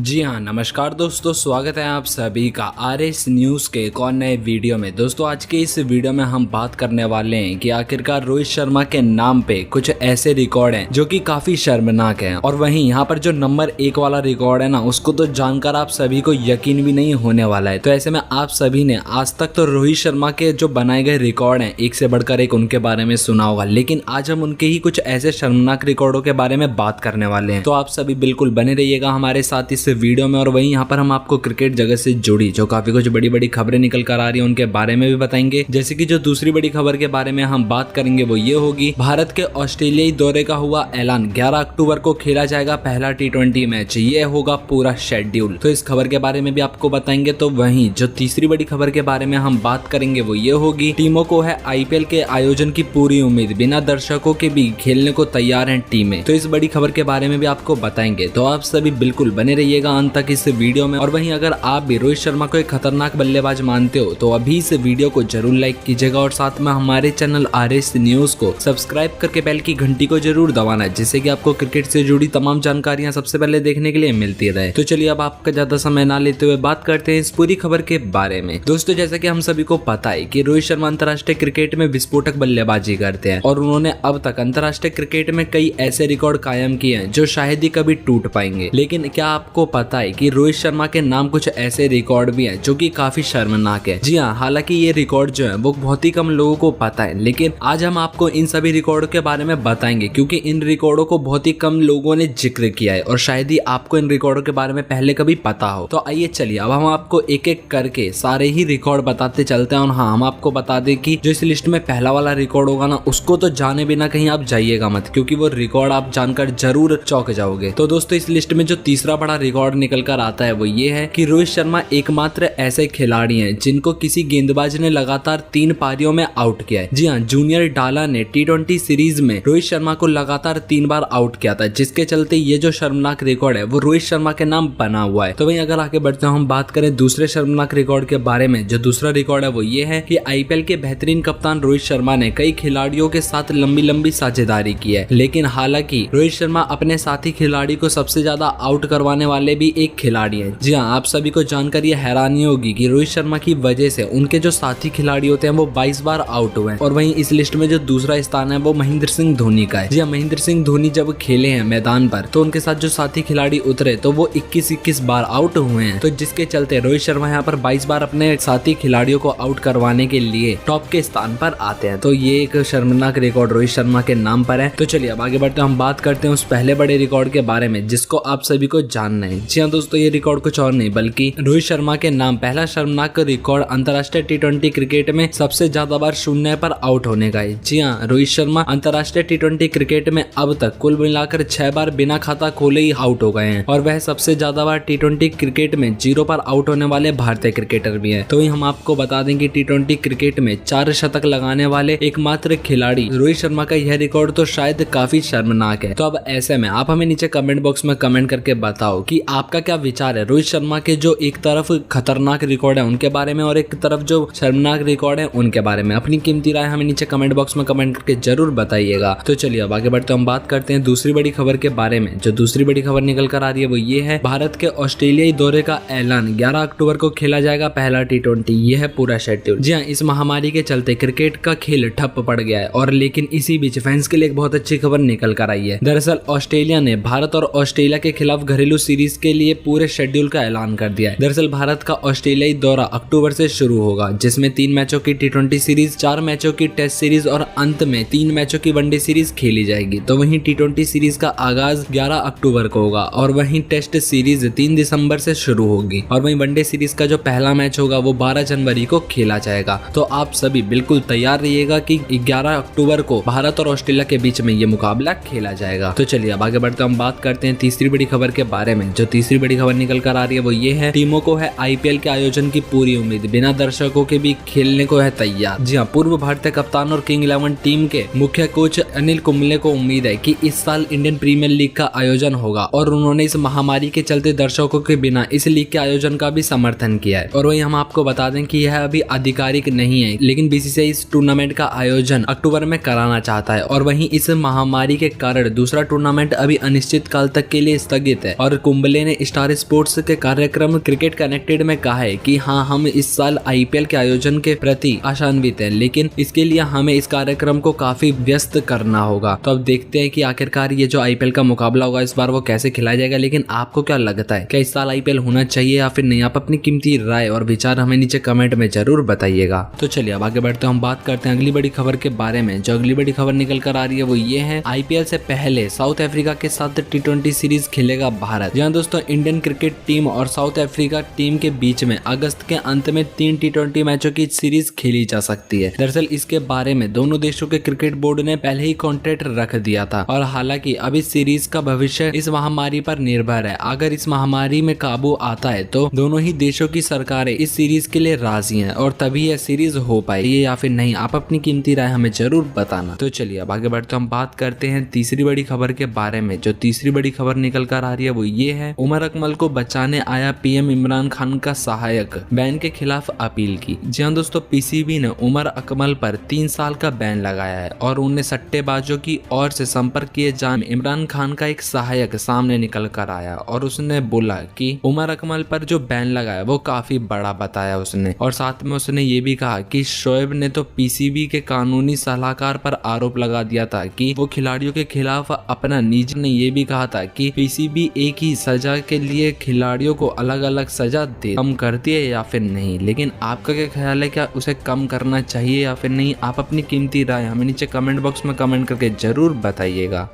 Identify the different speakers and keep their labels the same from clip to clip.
Speaker 1: जी हाँ, नमस्कार दोस्तों, स्वागत है आप सभी का आरएस न्यूज़ के एक और नए वीडियो में। दोस्तों आज के इस वीडियो में हम बात करने वाले हैं कि आखिरकार रोहित शर्मा के नाम पे कुछ ऐसे रिकॉर्ड हैं जो कि काफी शर्मनाक हैं, और वहीं यहाँ पर जो नंबर 1 वाला रिकॉर्ड है ना, उसको तो जानकर आप सभी को यकीन भी नहीं होने वाला है। तो ऐसे में आप सभी ने आज तक तो रोहित शर्मा के जो बनाए गए रिकॉर्ड हैं एक से बढ़कर एक उनके बारे में सुना होगा, लेकिन आज हम उनके ही कुछ ऐसे शर्मनाक रिकॉर्डों के बारे में बात करने वाले हैं। तो आप सभी बिल्कुल बने रहिएगा हमारे साथ इस वीडियो में। और वहीं यहाँ पर हम आपको क्रिकेट जगत से जुड़ी जो काफी कुछ बड़ी बड़ी खबरें निकल कर आ रही है उनके बारे में भी बताएंगे। जैसे कि जो दूसरी बड़ी खबर के बारे में हम बात करेंगे वो ये होगी, भारत के ऑस्ट्रेलियाई दौरे का हुआ ऐलान, 11 अक्टूबर को खेला जाएगा पहला T20 मैच, ये होगा पूरा शेड्यूल। तो इस खबर के बारे में भी आपको बताएंगे। तो वहीं जो तीसरी बड़ी खबर के बारे में हम बात करेंगे वो ये होगी, टीमों को है IPL के आयोजन की पूरी उम्मीद, बिना दर्शकों के भी खेलने को तैयार हैं टीमें। तो इस बड़ी खबर के बारे में भी आपको बताएंगे। तो आप सभी बिल्कुल बने रहिएगा अंत तक इस वीडियो में। और वहीं अगर आप भी रोहित शर्मा को एक खतरनाक बल्लेबाज मानते हो तो अभी इस वीडियो को जरूर लाइक कीजिएगा और साथ में हमारे चैनल आरएस न्यूज को सब्सक्राइब करके बेल की घंटी को जरूर दबाना, जिससे कि आपको क्रिकेट से जुड़ी तमाम जानकारियां सबसे पहले देखने के लिए मिलती रहे। तो चलिए अब आपका ज्यादा समय ना लेते हुए बात करते हैं इस पूरी खबर के बारे में। दोस्तों जैसा कि हम सभी को पता है कि रोहित शर्मा अंतर्राष्ट्रीय क्रिकेट में विस्फोटक बल्लेबाजी करते हैं और उन्होंने अब तक अंतर्राष्ट्रीय क्रिकेट में कई ऐसे रिकॉर्ड कायम किए हैं जो शायद ही कभी टूट पाएंगे। लेकिन क्या आपको पता है कि रोहित शर्मा के नाम कुछ ऐसे रिकॉर्ड भी हैं जो कि काफी शर्मनाक है। जी हाँ, हालांकि ये रिकॉर्ड जो है वो बहुत ही कम लोगों को पता है, लेकिन आज हम आपको इन सभी रिकॉर्डों के बारे में बताएंगे क्योंकि इन रिकॉर्डों को बहुत ही कम लोगों ने जिक्र किया है और शायद ही आपको इन रिकॉर्डों के बारे में पहले कभी पता हो। तो आइए चलिए अब हम आपको एक एक करके सारे ही रिकॉर्ड बताते चलते हैं। और हाँ, हम आपको बता दें कि जो इस लिस्ट में पहला वाला रिकॉर्ड होगा ना, उसको तो जाने बिना कहीं आप जाइएगा मत, क्योंकि वो रिकॉर्ड आप जानकर जरूर चौंक जाओगे। तो दोस्तों इस लिस्ट में जो तीसरा बड़ा रिकॉर्ड निकल कर आता है वो ये है कि रोहित शर्मा एकमात्र ऐसे खिलाड़ी हैं जिनको किसी गेंदबाज ने लगातार 3 पारियों में आउट किया है। जी हाँ, जूनियर डाला ने T20 सीरीज में रोहित शर्मा को लगातार 3 बार आउट किया था, जिसके चलते ये जो शर्मनाक रिकॉर्ड है वो रोहित शर्मा के नाम बना हुआ है। तो वहीं अगर आगे बढ़ते हैं हम बात करें दूसरे शर्मनाक रिकॉर्ड के बारे में। जो दूसरा रिकॉर्ड है वो ये है कि IPL के बेहतरीन कप्तान रोहित शर्मा ने कई खिलाड़ियों के साथ लंबी लंबी साझेदारी की है, लेकिन हालांकि रोहित शर्मा अपने साथी खिलाड़ी को सबसे ज्यादा आउट करवाने वाले भी एक खिलाड़ी है। जी हाँ, आप सभी को जानकर ये हैरानी होगी कि रोहित शर्मा की वजह से उनके जो साथी खिलाड़ी होते हैं वो 22 बार आउट हुए हैं। और वहीं इस लिस्ट में जो दूसरा स्थान है वो महेंद्र सिंह धोनी का है। जी हाँ, महेंद्र सिंह धोनी जब खेले हैं मैदान पर तो उनके साथ जो साथी खिलाड़ी उतरे तो वो 21 बार आउट हुए हैं। तो जिसके चलते रोहित शर्मा यहाँ पर 22 बार अपने साथी खिलाड़ियों को आउट करवाने के लिए टॉप के स्थान पर आते हैं। तो ये एक शर्मनाक रिकॉर्ड रोहित शर्मा के नाम पर है। तो चलिए अब आगे बढ़ते हैं, हम बात करते हैं उस पहले बड़े रिकॉर्ड के बारे में जिसको आप सभी को जानना है। जी हाँ दोस्तों, ये रिकॉर्ड कुछ और नहीं बल्कि रोहित शर्मा के नाम पहला शर्मनाक रिकॉर्ड अंतर्राष्ट्रीय T20 क्रिकेट में सबसे ज्यादा बार शून्य पर आउट होने का है। जी हाँ, रोहित शर्मा अंतर्राष्ट्रीय T20 क्रिकेट में अब तक कुल मिलाकर 6 बार बिना खाता खोले ही आउट हो गए हैं और वह सबसे ज्यादा बार T20 क्रिकेट में 0 पर आउट होने वाले भारतीय क्रिकेटर भी हैं। तो हम आपको बता दें कि T20 क्रिकेट में 4 शतक लगाने वाले एकमात्र खिलाड़ी रोहित शर्मा का यह रिकॉर्ड तो शायद काफी शर्मनाक है। तो अब ऐसे में आप हमें नीचे कमेंट बॉक्स में कमेंट करके बताओ कि आपका क्या विचार है रोहित शर्मा के जो एक तरफ खतरनाक रिकॉर्ड है उनके बारे में और एक तरफ जो शर्मनाक रिकॉर्ड है उनके बारे में। अपनी कीमती राय हमें नीचे कमेंट बॉक्स में कमेंट करके जरूर बताइएगा। तो चलिए अब आगे बढ़ते हम बात करते हैं दूसरी बड़ी खबर के बारे में। जो दूसरी बड़ी खबर निकल कर आ रही है वो ये है, भारत के ऑस्ट्रेलियाई दौरे का ऐलान, 11 अक्टूबर को खेला जाएगा पहला T20, ये है पूरा शेड्यूल। जी हाँ, इस महामारी के चलते क्रिकेट का खेल ठप पड़ गया है और लेकिन इसी बीच फैंस के लिए एक बहुत अच्छी खबर निकल कर आई है। दरअसल ऑस्ट्रेलिया ने भारत और ऑस्ट्रेलिया के खिलाफ घरेलू सीरीज के लिए पूरे शेड्यूल का ऐलान कर दिया है। दरअसल भारत का ऑस्ट्रेलियाई दौरा अक्टूबर से शुरू होगा, जिसमें 3 मैचों की T20 सीरीज, 4 मैचों की टेस्ट सीरीज और अंत में 3 मैचों की वनडे सीरीज खेली जाएगी। तो वहीं T20 सीरीज का आगाज 11 अक्टूबर को होगा और वहीं टेस्ट सीरीज 3 दिसंबर से शुरू होगी और वहीं वनडे सीरीज का जो पहला मैच होगा वो 12 जनवरी को खेला जाएगा। तो आप सभी बिल्कुल तैयार रहिएगा कि 11 अक्टूबर को भारत और ऑस्ट्रेलिया के बीच में ये मुकाबला खेला जाएगा। तो चलिए अब आगे बढ़ते हम बात करते हैं तीसरी बड़ी खबर के बारे में। जो तीसरी बड़ी खबर निकल कर आ रही है वो ये है, टीमों को है IPL के आयोजन की पूरी उम्मीद, बिना दर्शकों के भी खेलने को है तैयार। जी हाँ, पूर्व भारतीय कप्तान और किंग 11 टीम के मुख्य कोच अनिल कुंबले को उम्मीद है कि इस साल इंडियन प्रीमियर लीग का आयोजन होगा और उन्होंने इस महामारी के चलते दर्शकों के बिना इस लीग के आयोजन का भी समर्थन किया है। और वही हम आपको बता दें कि यह अभी आधिकारिक नहीं है, लेकिन BCCI इस टूर्नामेंट का आयोजन अक्टूबर में कराना चाहता है और वहीं इस महामारी के कारण दूसरा टूर्नामेंट अभी अनिश्चित काल तक के लिए स्थगित है और कुंबले ने स्टार स्पोर्ट्स के कार्यक्रम क्रिकेट कनेक्टेड में कहा है कि हाँ, हम इस साल IPL के आयोजन के प्रति आशान्वित हैं, लेकिन इसके लिए हमें इस कार्यक्रम को काफी व्यस्त करना होगा। तो अब देखते हैं कि आखिरकार ये जो IPL का मुकाबला होगा इस बार वो कैसे खिलाया जाएगा। लेकिन आपको क्या लगता है, क्या इस साल IPL होना चाहिए या फिर नहीं? आप अपनी कीमती राय और विचार हमें नीचे कमेंट में जरूर बताइएगा। तो चलिए अब आगे बढ़ते हैं, हम बात करते हैं अगली बड़ी खबर के बारे में। जो अगली बड़ी खबर निकल कर आ रही है वो ये है, IPL से पहले साउथ अफ्रीका के साथ T20 सीरीज खेलेगा भारत। जहां दोस्तों इंडियन क्रिकेट टीम और साउथ अफ्रीका टीम के बीच में अगस्त के अंत में 3 T20 मैचों की सीरीज खेली जा सकती है। दरअसल इसके बारे में दोनों देशों के क्रिकेट बोर्ड ने पहले ही कॉन्ट्रैक्ट रख दिया था और हालांकि अब इस सीरीज का भविष्य इस महामारी पर निर्भर है। अगर इस महामारी में काबू आता है तो दोनों ही देशों की सरकारें इस सीरीज के लिए राजी हैं और तभी यह सीरीज हो पाएगी या फिर नहीं। आप अपनी कीमती राय हमें जरूर बताना। तो चलिए अब आगे बढ़ते हम बात करते हैं तीसरी बड़ी खबर के बारे में। जो तीसरी बड़ी खबर निकल कर आ रही है वो ये है, उमर अकमल को बचाने आया PM इमरान खान का सहायक, बैन के खिलाफ अपील की। जी हाँ दोस्तों, PCB ने उमर अकमल पर 3 साल का बैन लगाया है और उन्हें सट्टेबाजों की ओर से संपर्क किए जाने इमरान खान का एक सहायक सामने निकल कर आया और उसने बोला कि उमर अकमल पर जो बैन लगाया वो काफी बड़ा बताया उसने। और साथ में उसने ये भी कहा कि शोएब ने तो PCB के कानूनी सलाहकार पर आरोप लगा दिया था कि वो खिलाड़ियों के खिलाफ अपना निजी। ने ये भी कहा था कि PCB एक ही सजा के लिए खिलाड़ियों को अलग अलग सजा दे, कम करती है या फिर नहीं। लेकिन आपका क्या ख्याल है, क्या उसे कम करना चाहिए या फिर नहीं? आप अपनी कीमती राय हमें नीचे कमेंट बॉक्स में कमेंट करके जरूर बताइएगा।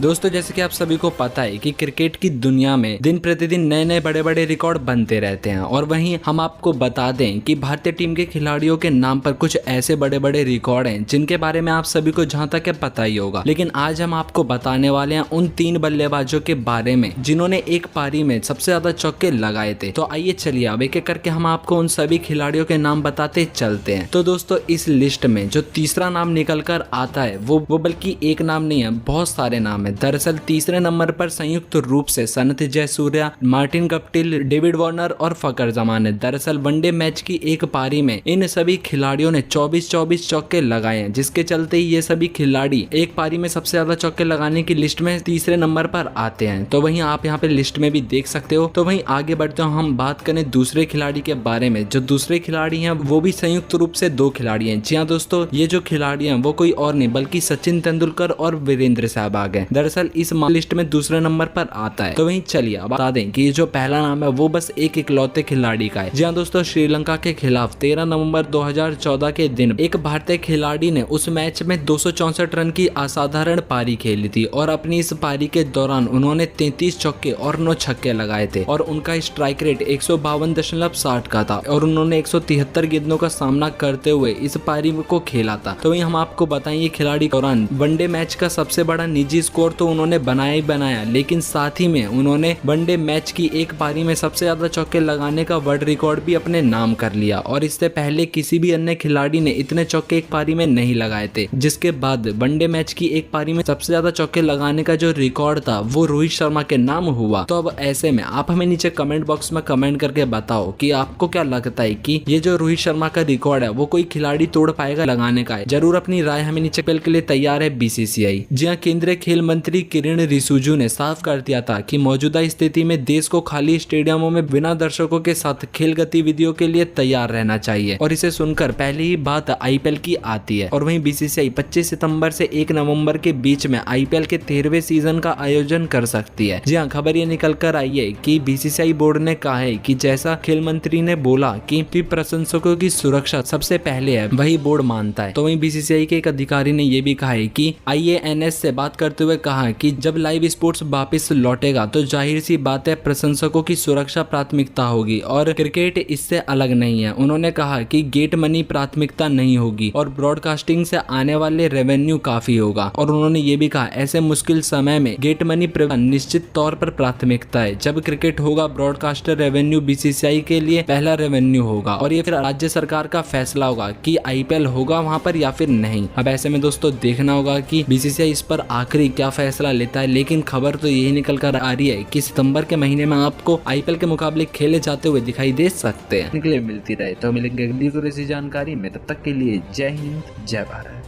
Speaker 1: दोस्तों जैसे कि आप सभी को पता है कि क्रिकेट की दुनिया में दिन प्रतिदिन नए नए बड़े बड़े रिकॉर्ड बनते रहते हैं और वहीं हम आपको बता दें कि भारतीय टीम के खिलाड़ियों के नाम पर कुछ ऐसे बड़े बड़े रिकॉर्ड हैं जिनके बारे में आप सभी को जहां तक है पता ही होगा। लेकिन आज हम आपको बताने वाले हैं उन 3 बल्लेबाजों के बारे में जिन्होंने एक पारी में सबसे ज्यादा चौके लगाए थे। तो आइए चलिए अब एक एक करके हम आपको उन सभी खिलाड़ियों के नाम बताते चलते हैं। तो दोस्तों इस लिस्ट में जो तीसरा नाम निकल कर आता है वो बल्कि एक नाम नहीं है, बहुत सारे नाम है। दरअसल तीसरे नंबर पर संयुक्त रूप से Sanath Jayasuriya, Martin Guptill, David Warner और फकर जमान है। दरअसल वनडे मैच की एक पारी में इन सभी खिलाड़ियों ने 24 चौके लगाए हैं, जिसके चलते ही ये सभी खिलाड़ी एक पारी में सबसे ज्यादा चौके लगाने की लिस्ट में तीसरे नंबर पर आते हैं। तो वहीं आप यहाँ पे लिस्ट में भी देख सकते हो। तो वहीं आगे बढ़ते हो, हम बात करें दूसरे खिलाड़ी के बारे में। जो दूसरे खिलाड़ी हैं वो भी संयुक्त रूप से 2 खिलाड़ी हैं। जी हाँ दोस्तों, ये जो खिलाड़ी हैं वो कोई और नहीं बल्कि सचिन तेंदुलकर और वीरेंद्र सहवाग हैं। दरअसल इस लिस्ट में दूसरे नंबर पर आता है। तो वहीं चलिए अब बता दें कि ये जो पहला नाम है वो बस एक इकलौते खिलाड़ी का है। जी हाँ दोस्तों, श्रीलंका के खिलाफ 13 नवंबर 2014 के दिन एक भारतीय खिलाड़ी ने उस मैच में 264 रन की असाधारण पारी खेली थी और अपनी इस पारी के दौरान उन्होंने 33 चौके और 9 छक्के लगाए थे और उनका स्ट्राइक रेट 152.60 का था और उन्होंने 173 गेंदों का सामना करते हुए इस पारी को खेला था। तो वहीं हम आपको बताएं, ये खिलाड़ी दौरान वनडे मैच का सबसे बड़ा निजी स्कोर तो उन्होंने बनाया ही बनाया, लेकिन साथ ही में उन्होंने वनडे मैच की एक पारी में सबसे ज्यादा चौके लगाने का वर्ल्ड रिकॉर्ड भी अपने नाम कर लिया और इससे पहले किसी भी अन्य खिलाड़ी ने इतने चौके एक पारी में नहीं लगाए थे। जिसके बाद वनडे मैच की एक पारी में सबसे ज्यादा चौके लगाने का जो रिकॉर्ड था वो रोहित शर्मा के नाम हुआ। तो अब ऐसे में आप हमें नीचे कमेंट बॉक्स में कमेंट करके बताओ कि आपको क्या लगता है कि ये जो रोहित शर्मा का रिकॉर्ड है वो कोई खिलाड़ी तोड़ पाएगा लगाने का है? जरूर अपनी राय हमें नीचे के लिए तैयार है BCCI। जी हाँ, केंद्रीय खेल मंत्री किरण रिजिजू ने साफ कर दिया था कि मौजूदा स्थिति में देश को खाली स्टेडियमों में बिना दर्शकों के साथ खेल गतिविधियों के लिए तैयार रहना चाहिए और इसे सुनकर पहले ही बात IPL की आती है। और वहीं BCCI 25 सितंबर से 1 नवंबर के बीच में IPL के 13वें सीजन का आयोजन कर सकती है। जी हाँ, खबर ये निकल कर आई है कि BCCI बोर्ड ने कहा है कि जैसा खेल मंत्री ने बोला कि प्रशंसकों की सुरक्षा सबसे पहले है, वही बोर्ड मानता है। तो वहीं BCCI के एक अधिकारी ने यह भी कहा है कि IANS से बात करते हुए कहा कि जब लाइव स्पोर्ट्स वापस लौटेगा तो जाहिर सी बात है प्रशंसकों की सुरक्षा प्राथमिकता होगी और क्रिकेट इससे अलग नहीं है। उन्होंने कहा कि गेट मनी प्राथमिकता नहीं होगी और ब्रॉडकास्टिंग से आने वाले रेवेन्यू काफी होगा। और उन्होंने ये भी कहा ऐसे मुश्किल समय में गेट मनी निश्चित तौर पर प्राथमिकता है। जब क्रिकेट होगा ब्रॉडकास्टर रेवेन्यू BCCI के लिए पहला रेवेन्यू होगा और ये फिर राज्य सरकार का फैसला होगा कि IPL होगा वहां पर या फिर नहीं। अब ऐसे में दोस्तों देखना होगा कि BCCI इस पर आखिरी क्या फैसला लेता है। लेकिन खबर तो यही निकल कर आ रही है कि सितंबर के महीने में आपको IPL के मुकाबले खेले जाते हुए दिखाई दे सकते हैं। निकले मिलती रहे तो मिलेंगे अगली जानकारी में, तब तक के लिए जय हिंद जय भारत।